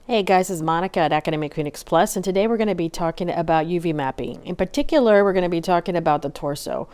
Hey guys, it's Monica at Academic Phoenix Plus, and today we're going to be talking about UV mapping. In particular, we're going to be talking about the torso.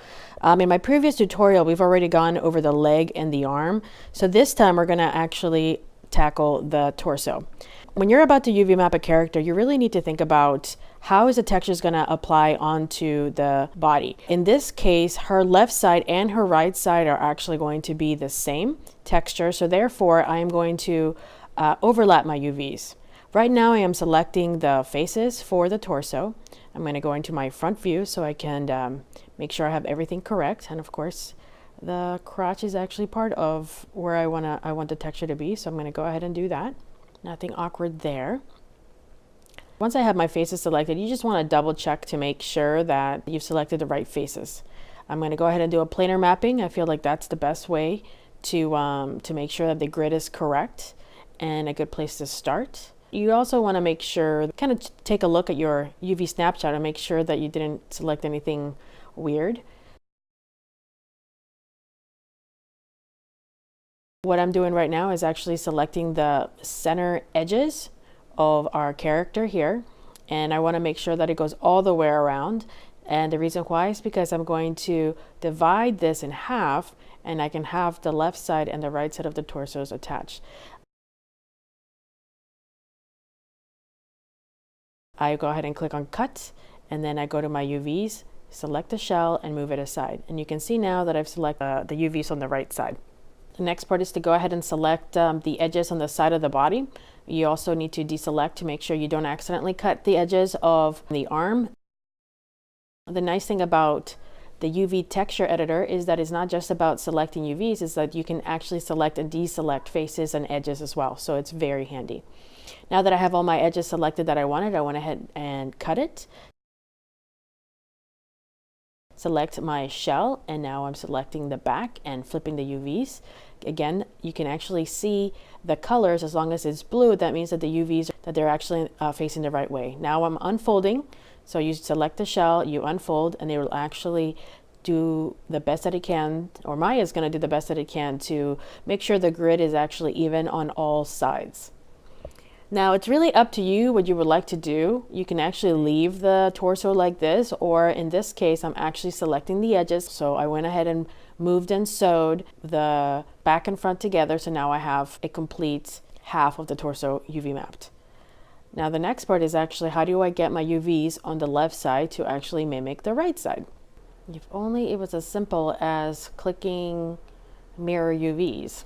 In my previous tutorial, we've already gone over the leg and the arm, so this time we're going to actually tackle the torso. When you're about to UV map a character, you really need to think about how is the texture going to apply onto the body. In this case, her left side and her right side are actually going to be the same texture, so therefore I am going to overlap my UVs. Right now I am selecting the faces for the torso. I'm going to go into my front view so I can make sure I have everything correct. And of course, the crotch is actually part of where I want the texture to be. So I'm going to go ahead and do that. Nothing awkward there. Once I have my faces selected, you just want to double check to make sure that you've selected the right faces. I'm going to go ahead and do a planar mapping. I feel like that's the best way to make sure that the grid is correct and a good place to start. You also want to make sure, kind of take a look at your UV snapshot and make sure that you didn't select anything weird. What I'm doing right now is actually selecting the center edges of our character here, and I want to make sure that it goes all the way around. And the reason why is because I'm going to divide this in half, and I can have the left side and the right side of the torsos attached. I go ahead and click on cut, and then I go to my UVs, select the shell and move it aside. And you can see now that I've selected the UVs on the right side. The next part is to go ahead and select the edges on the side of the body. You also need to deselect to make sure you don't accidentally cut the edges of the arm. The nice thing about the UV texture editor is that it's not just about selecting UVs, it's that you can actually select and deselect faces and edges as well. So it's very handy. Now that I have all my edges selected that I went ahead and cut it. Select my shell, and now I'm selecting the back and flipping the UVs. Again, you can actually see the colors. As long as it's blue, that means that the UVs, that they're actually facing the right way. Now I'm unfolding. So you select the shell, you unfold, and it will actually do the best that it can, or Maya's going to do the best that it can to make sure the grid is actually even on all sides. Now it's really up to you what you would like to do. You can actually leave the torso like this, or in this case, I'm actually selecting the edges. So I went ahead and moved and sewed the back and front together. So now I have a complete half of the torso UV mapped. Now the next part is actually how do I get my UVs on the left side to actually mimic the right side? If only it was as simple as clicking mirror UVs.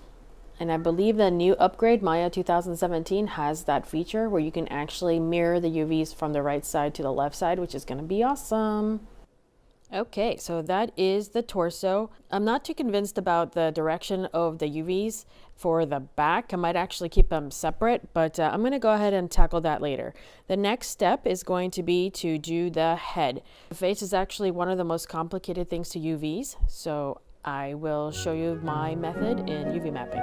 And I believe the new upgrade, Maya 2017, has that feature where you can actually mirror the UVs from the right side to the left side, which is going to be awesome. Okay, so that is the torso. I'm not too convinced about the direction of the UVs for the back. I might actually keep them separate, but I'm going to go ahead and tackle that later. The next step is going to be to do the head. The face is actually one of the most complicated things to UVs, so I will show you my method in UV mapping.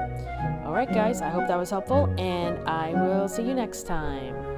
All right, guys, I hope that was helpful, and I will see you next time.